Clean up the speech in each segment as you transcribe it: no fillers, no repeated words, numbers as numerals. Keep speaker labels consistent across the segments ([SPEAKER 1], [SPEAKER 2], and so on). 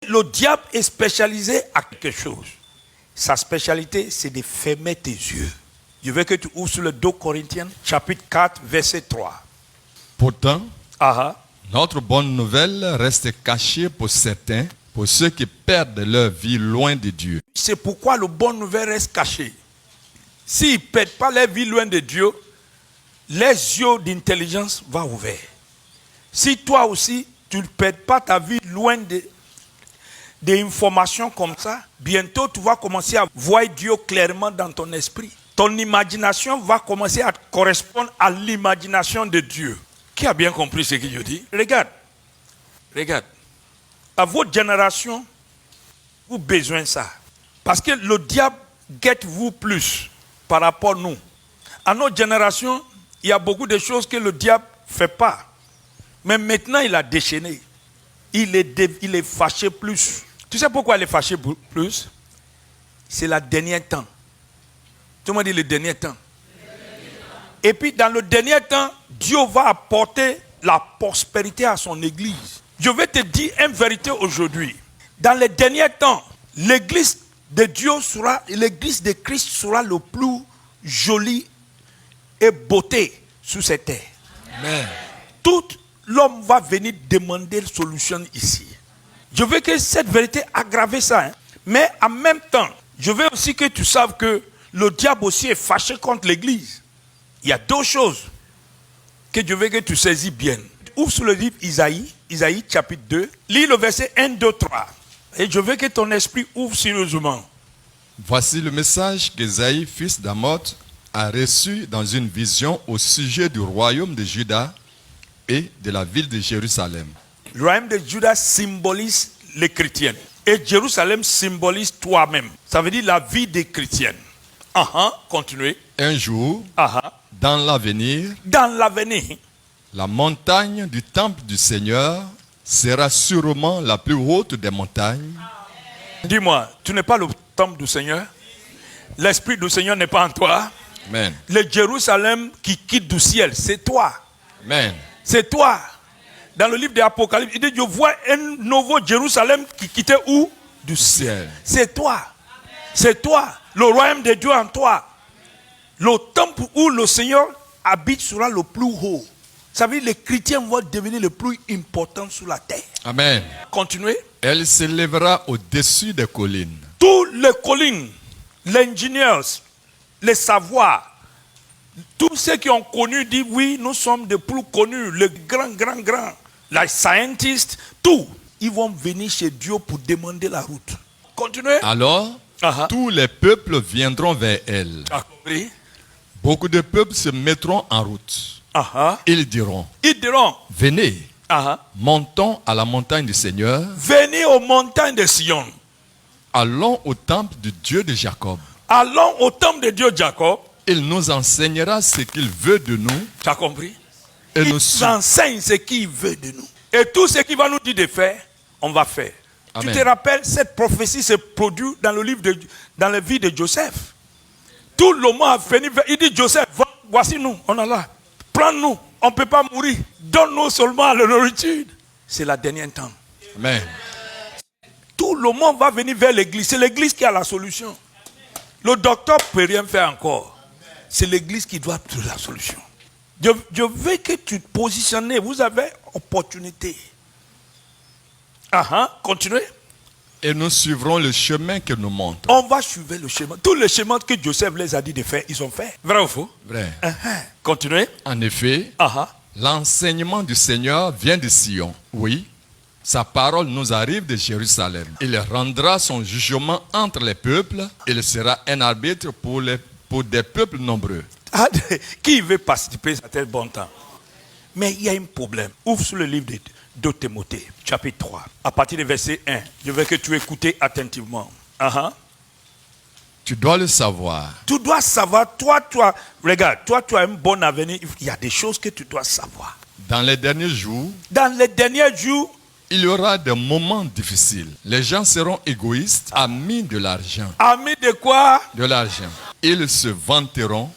[SPEAKER 1] Le diable est spécialisé à quelque chose. Sa spécialité, c'est de fermer tes yeux. Je veux que tu ouvres sur le 2 Corinthiens, chapitre 4, verset 3.
[SPEAKER 2] Pourtant,
[SPEAKER 1] Ah,
[SPEAKER 2] notre bonne nouvelle reste cachée pour certains, pour ceux qui perdent leur vie loin de Dieu.
[SPEAKER 1] c'est pourquoi le bonne nouvelle reste caché. S'ils ne perdent pas leur vie loin de Dieu, les yeux d'intelligence vont ouverts. Si toi aussi, tu ne perds pas ta vie loin des informations comme ça, bientôt tu vas commencer à voir Dieu clairement dans ton esprit. Ton imagination va commencer à correspondre à l'imagination de Dieu. Qui a bien compris ce que je dis? Regarde. À votre génération, vous avez besoin de ça. Parce que le diable guette vous plus par rapport à nous. À notre génération, il y a beaucoup de choses que le diable ne fait pas. Mais maintenant, il a déchaîné. Il est fâché plus. Tu sais pourquoi il est fâché plus? C'est le dernier temps. Tu m'as dit le dernier temps. Et puis dans le dernier temps, Dieu va apporter la prospérité à son église. Je vais te dire une vérité aujourd'hui. Dans les derniers temps, l'église de Dieu sera, l'église de Christ sera le plus joli et beauté sur cette terre.
[SPEAKER 2] Amen.
[SPEAKER 1] Tout l'homme va venir demander une solution ici. Je veux que cette vérité aggrave ça. Hein. Mais en même temps, je veux aussi que tu saches que le diable aussi est fâché contre l'église. Il y a deux choses que je veux que tu saisis bien. Ouvre sur le livre Isaïe chapitre 2, lis le verset 1, 2, 3. Et je veux que ton esprit ouvre sérieusement.
[SPEAKER 2] Voici le message qu'Ésaïe, fils d'Amoth, a reçu dans une vision au sujet du royaume de Juda et de la ville de Jérusalem.
[SPEAKER 1] Le royaume de Juda symbolise les chrétiens. Et Jérusalem symbolise toi-même. Ça veut dire la vie des chrétiens. Continuez.
[SPEAKER 2] Un jour, dans l'avenir, la montagne du temple du Seigneur sera sûrement la plus haute des montagnes.
[SPEAKER 1] Dis-moi, tu n'es pas le temple du Seigneur? L'Esprit du Seigneur n'est pas en toi?
[SPEAKER 2] Amen.
[SPEAKER 1] Le Jérusalem qui quitte du ciel, c'est toi.
[SPEAKER 2] Amen.
[SPEAKER 1] C'est toi. Dans le livre de l'Apocalypse, il dit, je vois un nouveau Jérusalem qui quittait où? Du ciel. C'est toi. C'est toi. Le royaume de Dieu en toi. Le temple où le Seigneur habite sera le plus haut. Ça veut dire que les chrétiens vont devenir le plus important sur la terre.
[SPEAKER 2] Amen.
[SPEAKER 1] Continuez.
[SPEAKER 2] Elle s'élèvera au-dessus des collines.
[SPEAKER 1] Toutes les collines, les ingénieurs, les savoirs, tous ceux qui ont connu disent oui, nous sommes des plus connus, les grands, les scientists, tout. Ils vont venir chez Dieu pour demander la route. Continuez.
[SPEAKER 2] Alors, tous les peuples viendront vers elle.
[SPEAKER 1] Tu as compris?
[SPEAKER 2] Beaucoup de peuples se mettront en route. Ils diront, venez, montons à la montagne du Seigneur.
[SPEAKER 1] Venez aux montagnes de Sion.
[SPEAKER 2] Allons au temple du Dieu de Jacob.
[SPEAKER 1] Allons au temple de Dieu de Jacob.
[SPEAKER 2] Il nous enseignera ce qu'il veut de nous.
[SPEAKER 1] Tu as compris?
[SPEAKER 2] Et
[SPEAKER 1] il nous enseigne ce qu'il veut de nous. Et tout ce qu'il va nous dire de faire, on va faire. Amen. Tu te rappelles, cette prophétie se produit dans le livre dans la vie de Joseph. Tout le monde a venu, il dit Joseph, voici nous, on est là. Prends-nous, on ne peut pas mourir. Donne-nous seulement la nourriture. C'est la dernière temps.
[SPEAKER 2] Amen.
[SPEAKER 1] Tout le monde va venir vers l'église. C'est l'église qui a la solution. Le docteur ne peut rien faire encore. C'est l'église qui doit trouver la solution. Je veux que tu te positionnes. Vous avez opportunité. Continuez.
[SPEAKER 2] Et nous suivrons le chemin que nous montrons.
[SPEAKER 1] On va suivre le chemin. Tous les chemins que Joseph les a dit de faire, ils ont fait. Vrai ou faux?
[SPEAKER 2] Vrai.
[SPEAKER 1] Continuez.
[SPEAKER 2] En effet, l'enseignement du Seigneur vient de Sion. Oui, sa parole nous arrive de Jérusalem. Il rendra son jugement entre les peuples. Il sera un arbitre pour des peuples nombreux.
[SPEAKER 1] Qui veut participer à tel bon temps? Mais il y a un problème. Ouvre sur le livre de Timothée, chapitre 3, à partir du verset 1. Je veux que tu écoutes attentivement.
[SPEAKER 2] Tu dois le savoir.
[SPEAKER 1] Tu dois savoir, regarde, tu as un bon avenir. Il y a des choses que tu dois savoir.
[SPEAKER 2] Dans les derniers jours,
[SPEAKER 1] il
[SPEAKER 2] y aura des moments difficiles. Les gens seront égoïstes, amis de l'argent.
[SPEAKER 1] Amis de quoi?
[SPEAKER 2] De l'argent. Ils se vanteront,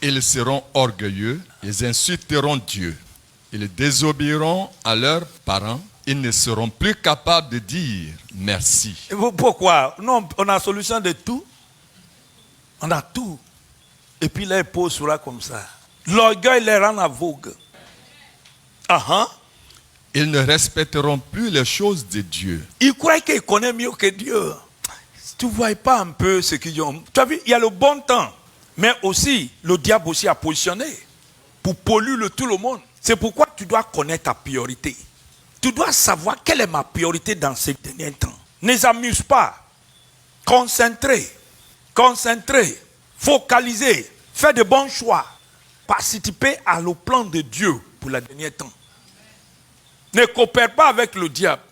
[SPEAKER 2] ils seront orgueilleux, ils insulteront Dieu. Ils désobéiront à leurs parents, ils ne seront plus capables de dire merci.
[SPEAKER 1] Et pourquoi? Non, on a la solution de tout. On a tout. Et puis les pauvres sera comme ça. L'orgueil les rend aveugles.
[SPEAKER 2] Ils ne respecteront plus les choses de Dieu.
[SPEAKER 1] Ils croient qu'ils connaissent mieux que Dieu. Tu ne vois pas un peu ce qu'ils ont. Tu as vu, il y a le bon temps. Mais aussi, le diable aussi a positionné pour polluer tout le monde. C'est pourquoi tu dois connaître ta priorité. Tu dois savoir quelle est ma priorité dans ces derniers temps. Ne s'amuse pas. Concentrez. Focalisez. Fais de bons choix. Participez à le plan de Dieu pour les derniers temps. Ne coopère pas avec le diable.